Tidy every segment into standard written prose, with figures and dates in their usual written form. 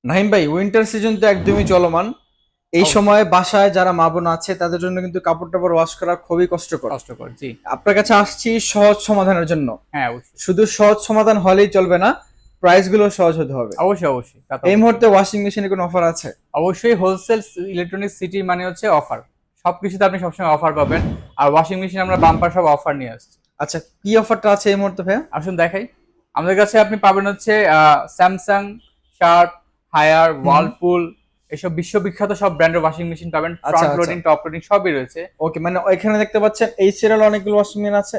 নাহিম ভাই, winter season তো একদমই চলমান। এই অবশ্যই সময় বাসায় যারা মা বোন আছে তাদের জন্য কিন্তু কাপড় টাপড় ওয়াশ করা খুবই কষ্টকর। কষ্টকর, জি। আপনার কাছে আসছি সহজ সমাধানের জন্য। হ্যাঁ, অবশ্যই শুধু সহজ সমাধান হলেই চলবে না, প্রাইস গুলো সহজ হতে হবে। অবশ্যই অবশ্যই, তা তো এই অবশ্যই। মুহূর্তে ওয়াশিং মেশিনে কোনো অফার আছে? অবশ্যই হোলসেল ইলেকট্রনিক সিটি মানে হচ্ছে অফার। সবকিছুতে আপনি সবসময় অফার পাবেন। আর ওয়াশিং মেশিন আমরা বাম্পার সব অফার নিয়ে আসছি। আচ্ছা, কি অফারটা আছে এই মুহূর্তে ভাইয়া? আসুন দেখাই। আমাদের কাছে আপনি পাবেন হচ্ছে স্যামসাং, শার্প, হায়ার, হুম। ওয়ালপুল, এসব বিশ্ববিখ্যাত সব ব্র্যান্ডের ওয়াশিং মেশিন পাবেন। আচ্ছা ফ্রন্ট আচ্ছা, লোডিং, টপ লোডিং সবই রয়েছে। ওকে, মানে এখানে দেখতে পাচ্ছেন এই সিরিয়াল অনেকগুলো ওয়াশিং মেশিন আছে,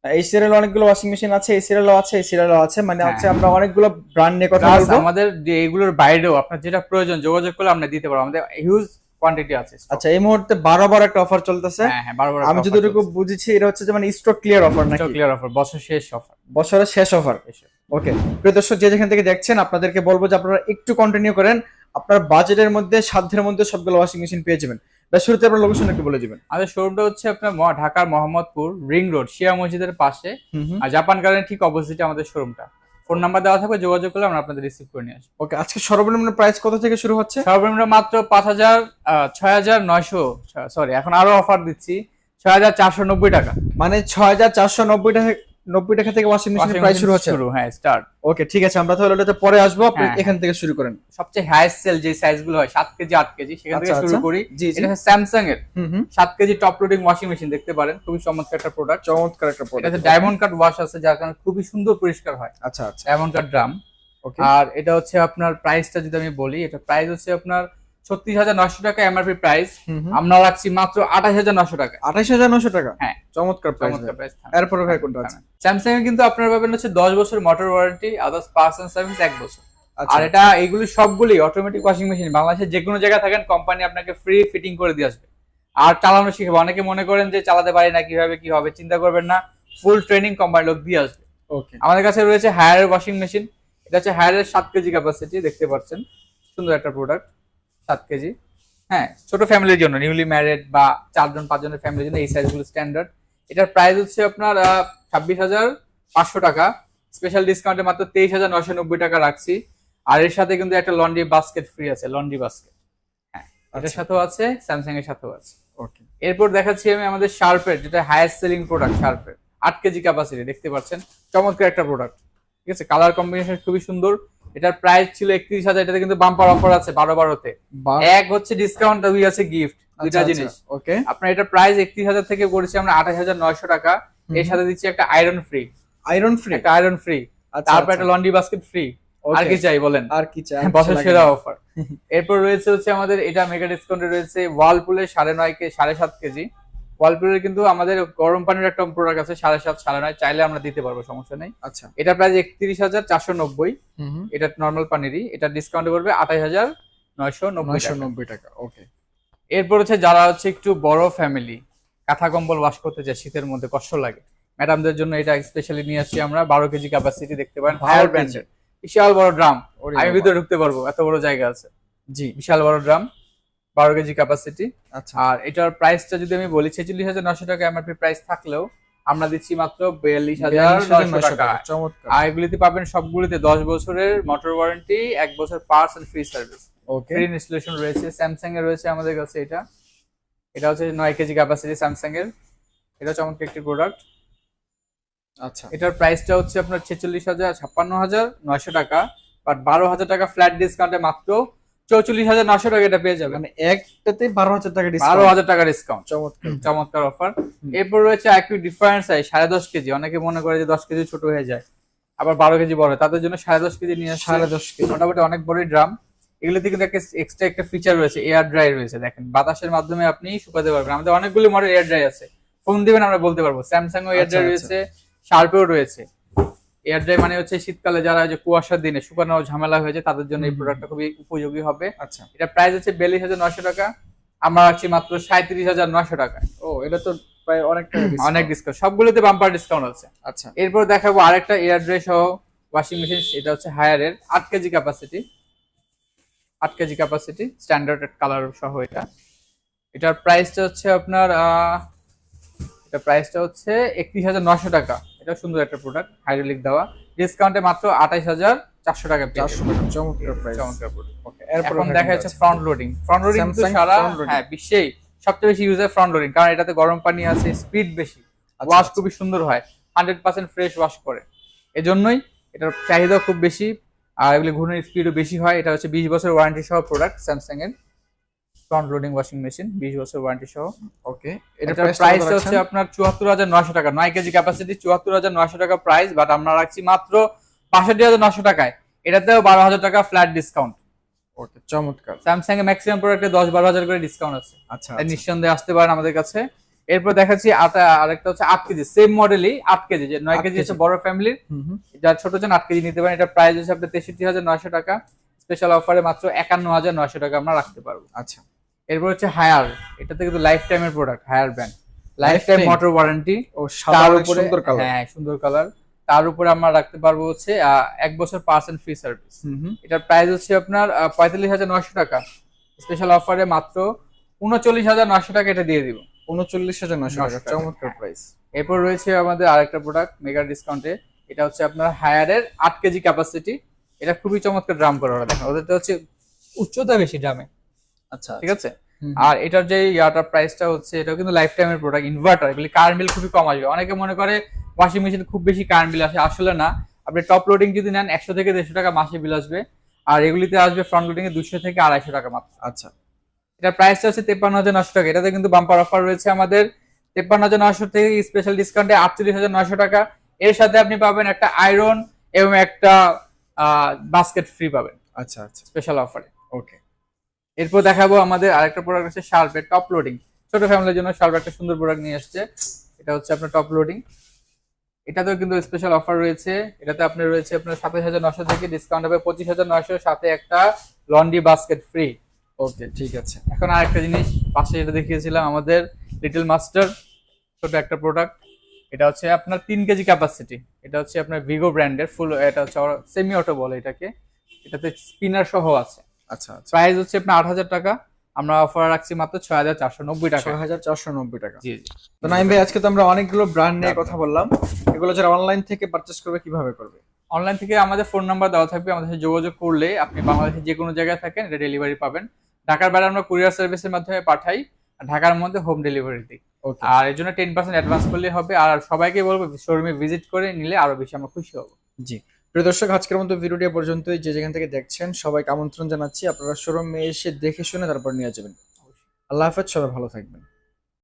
এই সিরিয়াল অনেকগুলো ওয়াশিং মেশিন আছে, এই সিরিয়ালও আছে, এই সিরিয়ালও আছে, মানে হ্যাঁ হচ্ছে হ্যাঁ, আমরা অনেকগুলো ব্র্যান্ড নিয়ে কথা প্লাস বলবো। আমাদের যে এগুলোর বাইরেও আপনার যেটা প্রয়োজন যোগাযোগ করলে আমরা দিতে পারবো। আমাদের হিউজ কোয়ান্টিটি আছে স্টক। আচ্ছা, এই মুহূর্তে 12/12 একটা অফার চলতেছে। হ্যাঁ হ্যাঁ, 12 একটা আমি অফার যতটুকু চলছে। বুঝেছি এটা হচ্ছে যে মানে স্টক ক্লিয়ার অফার স্টক নাকি? ক্লিয়ার অফার, বছর শেষ অফার। বছরের শেষ অফার। এসব ওকে, প্রিয় দর্শক যে যেখান থেকে দেখছেন আপনাদেরকে বলবো যে আপনারা একটু কন্টিনিউ করেন। আপনার বাজেটের মধ্যে, সাধ্যের মধ্যে সবগুলো ওয়াশিং মেশিন পেয়ে যাবেন। বা শুরুতে আপনার লোকেশন একটু বলে দিবেন। আমাদের শোরুমটা হচ্ছে আপনার ঢাকার মোহাম্মদপুর রিং রোড শিয়া মসজিদের পাশে। হুম হুম। আর জাপান গার্ডেনের ঠিক অপোজিটে আমাদের শোরুমটা। ফোন নাম্বার দেওয়া থাকবে, যোগাযোগ করলে আমরা আপনাদের রিসিভ করে নিয়ে আসবো। ওকে, আজকে সর্বনিম্ন প্রাইস কত থেকে শুরু হচ্ছে? সর্বনিম্ন মাত্র 5,000, 6,900, সরি এখন আরো অফার দিচ্ছি, 6,490 টাকা। মানে 6,490 টাকা থেকে ওয়াশিং মেশিনের ওয়াশিং প্রাইস মেশিন শুরু হচ্ছে। শুরু, হ্যাঁ স্টার্ট। ওকে, ঠিক আছে, আমরা তাহলে ওটাতে পরে আসবো, আপনি হ্যাঁ এখান হ্যাঁ, থেকে শুরু করেন। সবচেয়ে হাইয়েস্ট সেল যে সাইজ গুলো হয় 7 কেজি 8 কেজি, সেখান থেকে আচ্ছা শুরু আচ্ছা, করি। জি জি। এটা হচ্ছে স্যামসাং এর হুম হুম। 7 KG top loading washing machine, দেখতে পারেন খুবই চমৎকার একটা প্রোডাক্ট। চমৎকার একটা এটা প্রোডাক্ট। হচ্ছে ডায়মন্ড কাট ওয়াশ আছে, যার কারণে খুবই সুন্দর পরিষ্কার হয়। আচ্ছা আচ্ছা। Diamond cut drum. ওকে। আর এটা হচ্ছে আপনার প্রাইসটা যদি আমি বলি, এটা প্রাইস হচ্ছে আপনার 36,900 টাকা এমআরপি প্রাইস। হুম হুম। আমরা রাখছি মাত্র 28,900 টাকা। 28,900 টাকা? হ্যাঁ, চমৎকার প্রাইস ভাই। চমৎকার প্রাইস। এরপরে ভাই কোনটা আছে? স্যামসাং এর কিন্তু আপনারা পাবেন হচ্ছে 10 বছর motor warranty, others parts and service 1 বছর। আচ্ছা আর এটা আচ্ছা। এইগুলি সবগুলি অটোমেটিক ওয়াশিং মেশিন, বাংলাদেশের যে কোনো জায়গায় থাকেন কোম্পানি আপনাকে ফ্রি ফিটিং করে দিয়ে আসবে। আর চালানো শিখবে। অনেকে মনে করেন যে চালাতে পারি না, কিভাবে কি হবে, চিন্তা করবেন না, ফুল ট্রেনিং কোম্পানি লোক দিয়ে আসবে। ওকে। আমাদের কাছে রয়েছে হায়ারের ওয়াশিং মেশিন। এটা হচ্ছে হায়ারের 7 কেজি ক্যাপাসিটি, দেখতে পাচ্ছেন সুন্দর একটা প্রোডাক্ট। 7 কেজি, হ্যাঁ, ছোট ফ্যামিলির জন্য, নিউলি ম্যারিড বা 4 জন 5 জনের ফ্যামিলির জন্য এই সাইজগুলো স্ট্যান্ডার্ড। এটার প্রাইস হচ্ছে আপনার 26,500 টাকা। স্পেশাল ডিসকাউন্টে মাত্র 23,990 টাকা রাখছি। আর এর সাথে কিন্তু একটা লন্ড্রি বাস্কেট ফ্রি আছে, লন্ড্রি বাস্কেট। হ্যাঁ, এটার আচ্ছা। সাথেও আছে, স্যামসাং এর সাথেও আছে। ওকে। এরপর দেখাচ্ছি আমি আমাদের শার্পের, যেটা হাইয়েস্ট সেলিং প্রোডাক্ট, শার্পের 8 কেজি ক্যাপাসিটি, দেখতে পাচ্ছেন চমৎকার একটা প্রোডাক্ট। ঠিক আছে, কালার কম্বিনেশন খুবই সুন্দর। এটার প্রাইস ছিল 31,000, এটাতে কিন্তু বাম্পার অফার আছে 12/12-তে। এক হচ্ছে ডিসকাউন্ট, দুই আছে গিফট, দুইটা জিনিস। ওকে। আপনার এটা প্রাইস 31,000 থেকে করেছি আমরা 28,900 টাকা। এর সাথে দিচ্ছি একটা আয়রন ফ্রি, আয়রন ফ্রি? একটা আয়রন ফ্রি, আচ্ছা তারপর আচ্ছা। একটা লন্ড্রি বাস্কেট ফ্রি। আর ওকে। কি চাই বলেন? আর কি চাই? আর কিছু বছর লাগে সেরা না। অফার। এরপর রয়েছে হচ্ছে আমাদের এটা মেগা ডিসকাউন্টে রয়েছে ওয়ালপুলের 9.5 7 কেজি। ওয়ালপুলের কিন্তু আমাদের গরম পানির একটা প্রোডাক্ট আছে 7.5 9.5, চাইলে আমরা দিতে পারবো, সমস্যা নেই। আচ্ছা। এটা প্রাইস 31,490। হুম হুম। এটা নর্মাল পানিরই, এটা ডিসকাউন্টে পড়বে 28,990 টাকা। 990 টাকা, ওকে। এরপর হচ্ছে যারা হচ্ছে একটু বড় ফ্যামিলি, কাঁথা কম্বল ওয়াশ করতে চায়, শীতের মধ্যে কষ্ট লাগে, ম্যাডামদের জন্য এটা স্পেশালি নিয়ে আসছি আমরা। 12 কেজি ক্যাপাসিটি, দেখতে পারেন 12 হায়ার কেজি? ব্র্যান্ডের, বিশাল বড় ড্রাম। ওরে আমি বাবা। ভিতরে ঢুকতে পারবো, এত বড় জায়গা আছে। জি। বিশাল বড় ড্রাম, 12 কেজি ক্যাপাসিটি। আচ্ছা। আর এটার প্রাইসটা যদি আমি বলি, 46,900 টাকা এমআরপি প্রাইস থাকলেও আমরা দিচ্ছি মাত্র 42,900 টাকা। 42,900 টাকা, চমৎকার। আর এগুলিতে পাবেন সবগুলিতে 10 বছরের মোটর ওয়ারেন্টি, 1 বছর parts and free service, okay. Free installation রয়েছে। স্যামসাং এর রয়েছে আমাদের কাছে এটা। এটা হচ্ছে 9 কেজি ক্যাপাসিটি স্যামসাং এর। এটা চমৎকার একটি প্রোডাক্ট। আচ্ছা, এটার প্রাইসটা হচ্ছে আপনার 56,56,900 টাকা। বাট 12,000 টাকা ফ্ল্যাট ডিসকাউন্টে মাত্র 44,900 টাকা এটা পেয়ে যাবেন। মানে একটাতে 12,000 টাকা ডিসকাউন্ট? 12,000 টাকা ডিসকাউন্ট, চমৎকার। চমৎকার অফার। এরপর রয়েছে একটু ডিফারেন্ট সাইজ 10.5 কেজি। অনেকে মনে করে যে 10 কেজি ছোট হয়ে যায়, আবার 12 কেজি বড়, তাদের জন্য 10.5 কেজি নিয়ে আসছে। 10.5 কেজি? মোটামুটি অনেক বড়ই ড্রাম। এগুলোতে কিন্তু একটা এক্সট্রা একটা ফিচার রয়েছে, এয়ার ড্রাই রয়েছে। দেখেন, বাতাসের মাধ্যমে আপনি শুকাতে পারবেন। আমাদের অনেকগুলো মডেল এয়ার ড্রাই আছে, ফোন দিবেন আমরা বলতে পারবো। স্যামসাং ও এয়ার আচ্ছা ড্রাই আচ্ছা। রয়েছে, শার্পেও রয়েছে। এয়ার ড্রাই মানে হচ্ছে শীতকালে যারা যে কুয়াশার দিনে শুকানো ঝামেলা হয়ে যায়, তাদের জন্য এই প্রোডাক্টটা খুবই উপযোগী হবে। আচ্ছা। এটা প্রাইস হচ্ছে 42,900 টাকা। আমরা রাখছি মাত্র 37,900 টাকায়। ও, এটা তো প্রায় অনেকটা অনেক ডিসকাউন্ট। ডিসকাউন্ট, সবগুলোতে বাম্পার ডিসকাউন্ট আছে। আচ্ছা। এরপর দেখাবো আরেকটা এয়ার ড্রাই সহ ওয়াশিং মেশিন। এটা হচ্ছে হায়ারের 8 KG capacity, 8 KG capacity standard colour সহ এটা। এটার প্রাইসটা হচ্ছে আপনার এটা প্রাইসটা হচ্ছে 31,900 টাকা। এটা সুন্দর একটা প্রোডাক্ট, হাইড্রোলিক দেওয়া, ডিসকাউন্টে মাত্র 400 টাকা পেয়ে 400 টাকা, চমৎকার প্রাইস। চমৎকার প্রোডাক্ট। ওকে, এরপর এখন দেখা যাচ্ছে ফ্রন্ট লোডিং। ফ্রন্ট লোডিং কিন্তু Samsung সারা front loading। হ্যাঁ বিশ্বেই সবচেয়ে বেশি ইউজ হয় ফ্রন্ট লোডিং, কারণ এটাতে গরম পানি আছে, স্পিড বেশি, ওয়াশ খুবই সুন্দর হয়, 100% ফ্রেশ ওয়াশ করে, এজন্যই এটার চাহিদা খুব বেশি। আর এগুলি ঘূর্ণির স্পিডও বেশি হয়। এটা হচ্ছে 20 বছর ওয়ারেন্টি সহ প্রোডাক্ট, স্যামসাং এর ফ্রন্ট লোডিং ওয়াশিং মেশিন, 20 বছর ওয়ারেন্টি সহ। ওকে, এটার প্রাইস হচ্ছে আপনার 74,900 টাকা, 9 কেজি ক্যাপাসিটি, 74,900 টাকা প্রাইস, বাট আমরা রাখছি মাত্র 65,900 টাকায়। এটাতেও 12,000 টাকা ফ্ল্যাট ডিসকাউন্ট। ওকে, চমৎকার। স্যামসাং এর ম্যাক্সিমাম প্রোডাক্টে 10-12,000 করে ডিসকাউন্ট আছে। আচ্ছা, তাই নিঃসন্দেহে আসতে পারেন আমাদের কাছে। এরপর দেখাচ্ছি আরেকটা হচ্ছে 8 কেজি, সেম মডেলই 8 কেজি, যে 9 কেজি হচ্ছে বড় ফ্যামিলির, যার ছোট জন 8 কেজি নিতে পারেন। এটা প্রাইস হচ্ছে আপনার 63,900 টাকা, স্পেশাল অফারে মাত্র 51,900 টাকা আমরা রাখতে পারবো। আচ্ছা, এরপর হচ্ছে হায়ার, এটাতে কিন্তু লাইফ টাইমের product, Haier brand, life time motor warranty. ও সাদা উপরে সুন্দর কালার, হ্যাঁ সুন্দর কালার। তার উপরে আমরা রাখতে পারবো হচ্ছে 1 বছর পার্সেন্ট ফ্রি সার্ভিস। এটার প্রাইস হচ্ছে আপনার 45,900 টাকা, স্পেশাল অফারে মাত্র 39,900 টাকা এটা দিয়ে দিব। 39,900 টাকা, চমৎকার প্রাইস। এরপর রয়েছে আমাদের আরেকটা প্রোডাক্ট মেগা ডিসকাউন্টে, এটা হচ্ছে আপনার হায়ারের 8 কেজি ক্যাপাসিটি। এটা খুবই চমৎকার ড্রাম করা, ওরা দেখেন ওদেরটা হচ্ছে উচ্চতা বেশি ড্রামে। আচ্ছা, ঠিক আছে। আর এটার যে ইয়াটার প্রাইসটা হচ্ছে, এটা কিন্তু লাইফ টাইমের প্রোডাক্ট, ইনভার্টার, এগুলি কারেন্ট বিল খুবই কম আসবে। অনেকে মনে করে ওয়াশিং মেশিন খুব বেশি কারেন্ট বিল আসে, আসলে না। আপনি টপ লোডিং যদি নেন 100 থেকে 150 টাকা মাসে বিল আসবে, আর এগুলিতে আসবে ফ্রন্ট লোডিং এ 200 থেকে 250 টাকা মাত্র। আচ্ছা, এটার প্রাইসটা হচ্ছে 53,900 টাকা। এটাতে কিন্তু বাম্পার অফার রয়েছে আমাদের, 53,900 থেকে স্পেশাল ডিসকাউন্টে 48,900 টাকা। এর সাথে আপনি পাবেন একটা আয়রন এবং একটা বাস্কেট ফ্রি পাবেন। আচ্ছা, আচ্ছা, স্পেশাল অফারে। ওকে। এরপর দেখাবো আমাদের আরেকটা প্রোডাক্ট আছে শার্পের টপ লোডিং, ছোট ফ্যামিলির জন্য শার্প একটা সুন্দর প্রোডাক্ট নিয়ে আসছে। এটা হচ্ছে আপনার টপ লোডিং, এটাতেও কিন্তু স্পেশাল অফার রয়েছে। এটাতে আপনার রয়েছে আপনার 27,900 থেকে ডিসকাউন্ট হবে 25,900, সাথে একটা লন্ড্রি বাস্কেট ফ্রি। ওকে, ঠিক আছে। এখন আরেকটা জিনিস পাশে যেটা দেখিয়েছিলাম আমাদের লিটল মাস্টার, ছোট একটা প্রোডাক্ট। এটা হচ্ছে আপনার 3 কেজি ক্যাপাসিটি। এটা হচ্ছে আপনার ভিগো ব্র্যান্ডের ফুল, এটা হচ্ছে সেমি অটো বলে এটাকে। এটাতে স্পিনার সহ আছে। আচ্ছা, আচ্ছা, প্রাইস হচ্ছে আপনার 8,000 টাকা, আমরা অফার রাখছি মাত্র 6,490 টাকা। 6,490 টাকা। জি জি। তো নাইম ভাই, আজকে তো আমরা অনেকগুলো ব্র্যান্ড নিয়ে কথা বললাম, এগুলো যারা অনলাইন থেকে পারচেজ করবে কিভাবে করবে? অনলাইন থেকে আমাদের ফোন নাম্বার দেওয়া থাকবে, আমাদের সাথে যোগাযোগ করলে আপনি বাংলাদেশের যে কোনো জায়গায় থাকেন এটা ডেলিভারি পাবেন। ঢাকার বাইরে আমরা কুরিয়ার সার্ভিসের মাধ্যমে পাঠাই, আর ঢাকার মধ্যে হোম ডেলিভারি দিই। আর এর জন্য 10% অ্যাডভান্স করলে হবে। আর সবাইকে বলবো শোরুমে ভিজিট করে নিলে আরো বেশি আমরা খুশি হব। জি, প্রিয় দর্শক, আজকের মতো ভিডিওটি পর্যন্তই। যে যেখান থেকে দেখছেন সবাইকে আমন্ত্রণ জানাচ্ছি, আপনারা শোরুমে এসে দেখে শুনে তারপর নিয়ে যাবেন। আল্লাহ হাফেজ, সবাই ভালো থাকবেন।